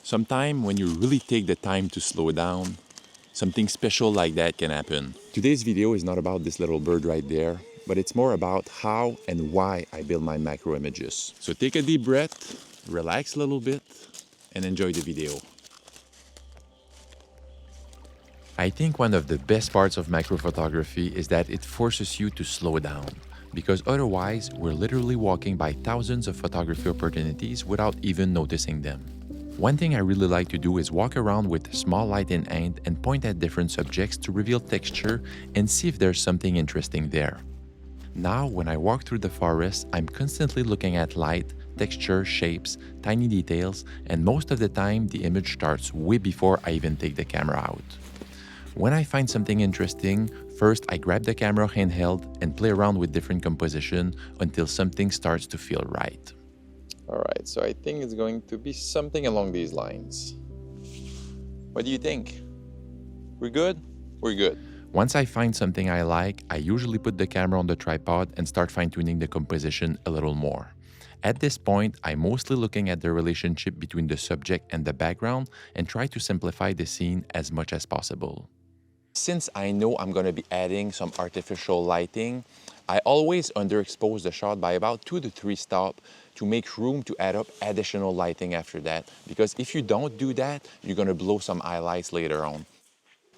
Sometime when you really take the time to slow down, something special like that can happen. Today's video is not about this little bird right there, but it's more about how and why I build my macro images. So take a deep breath, relax a little bit, and enjoy the video. I think one of the best parts of macro photography is that it forces you to slow down, because otherwise we're literally walking by thousands of photography opportunities without even noticing them. One thing I really like to do is walk around with a small light in hand and point at different subjects to reveal texture and see if there's something interesting there. Now, when I walk through the forest, I'm constantly looking at light, texture, shapes, tiny details, and most of the time the image starts way before I even take the camera out. When I find something interesting, first I grab the camera handheld and play around with different composition until something starts to feel right. All right, so I think it's going to be something along these lines. What do you think? We're good? We're good. Once I find something I like, I usually put the camera on the tripod and start fine-tuning the composition a little more. At this point, I'm mostly looking at the relationship between the subject and the background and try to simplify the scene as much as possible. Since I know I'm going to be adding some artificial lighting, I always underexpose the shot by about 2 to 3 stops to make room to add up additional lighting after that. Because if you don't do that, you're going to blow some highlights later on.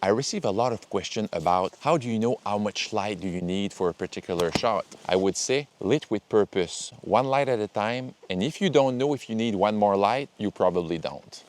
I receive a lot of questions about how do you know how much light do you need for a particular shot. I would say lit with purpose, one light at a time, and if you don't know if you need one more light, you probably don't.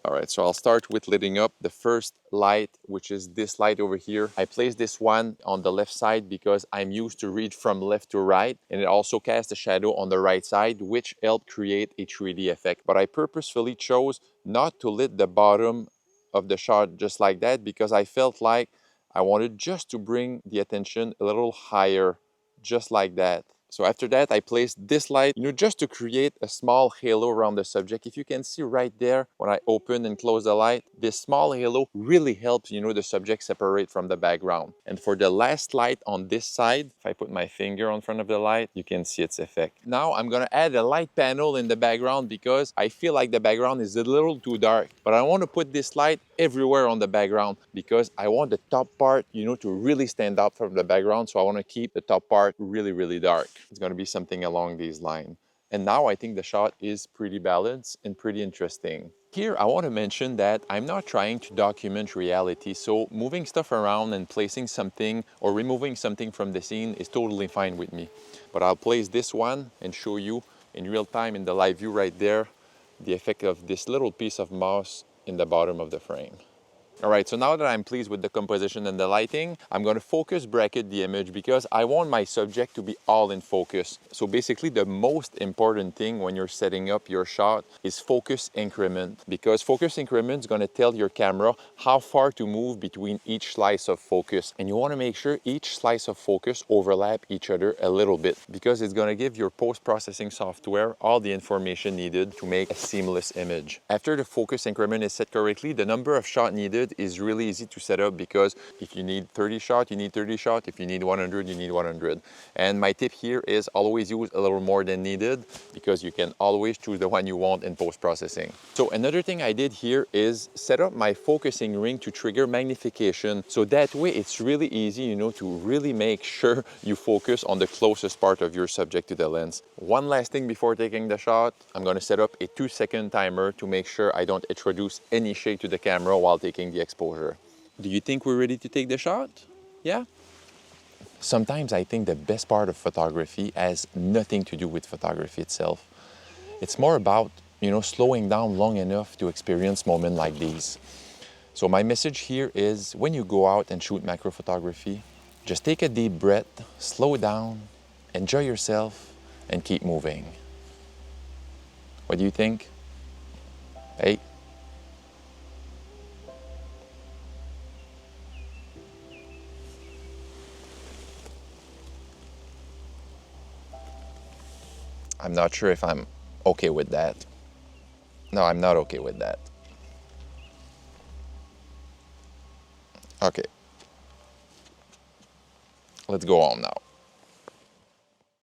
All right, so I'll start with lighting up the first light, which is this light over here. I place this one on the left side because I'm used to read from left to right, and it also casts a shadow on the right side, which helped create a 3D effect. But I purposefully chose not to lit the bottom of the shot just like that because I felt like I wanted just to bring the attention a little higher, just like that. So after that, I placed this light, just to create a small halo around the subject. If you can see right there, when I open and close the light, this small halo really helps, the subject separate from the background. And for the last light on this side, if I put my finger in front of the light, you can see its effect. Now I'm gonna add a light panel in the background because I feel like the background is a little too dark. But I want to put this light everywhere on the background because I want the top part, to really stand out from the background. So I want to keep the top part really, really dark. It's going to be something along these lines. And now I think the shot is pretty balanced and pretty interesting. Here, I want to mention that I'm not trying to document reality. So moving stuff around and placing something or removing something from the scene is totally fine with me. But I'll place this one and show you in real time in the live view right there, the effect of this little piece of moss in the bottom of the frame. All right, so now that I'm pleased with the composition and the lighting, I'm going to focus bracket the image because I want my subject to be all in focus. So basically the most important thing when you're setting up your shot is focus increment, because focus increment is going to tell your camera how far to move between each slice of focus. And you want to make sure each slice of focus overlap each other a little bit because it's going to give your post-processing software all the information needed to make a seamless image. After the focus increment is set correctly, the number of shots needed is really easy to set up because if you need 30 shots, you need 30 shots. If you need 100, you need 100. And my tip here is always use a little more than needed because you can always choose the one you want in post-processing. So another thing I did here is set up my focusing ring to trigger magnification. So that way it's really easy, to really make sure you focus on the closest part of your subject to the lens. One last thing before taking the shot, I'm going to set up a 2-second timer to make sure I don't introduce any shake to the camera while taking the exposure. Do you think we're ready to take the shot? Yeah? Sometimes I think the best part of photography has nothing to do with photography itself. It's more about, slowing down long enough to experience moments like these. So my message here is when you go out and shoot macro photography, just take a deep breath, slow down, enjoy yourself, and keep moving. What do you think? Hey? I'm not sure if I'm okay with that. No, I'm not okay with that. Okay. Let's go on now.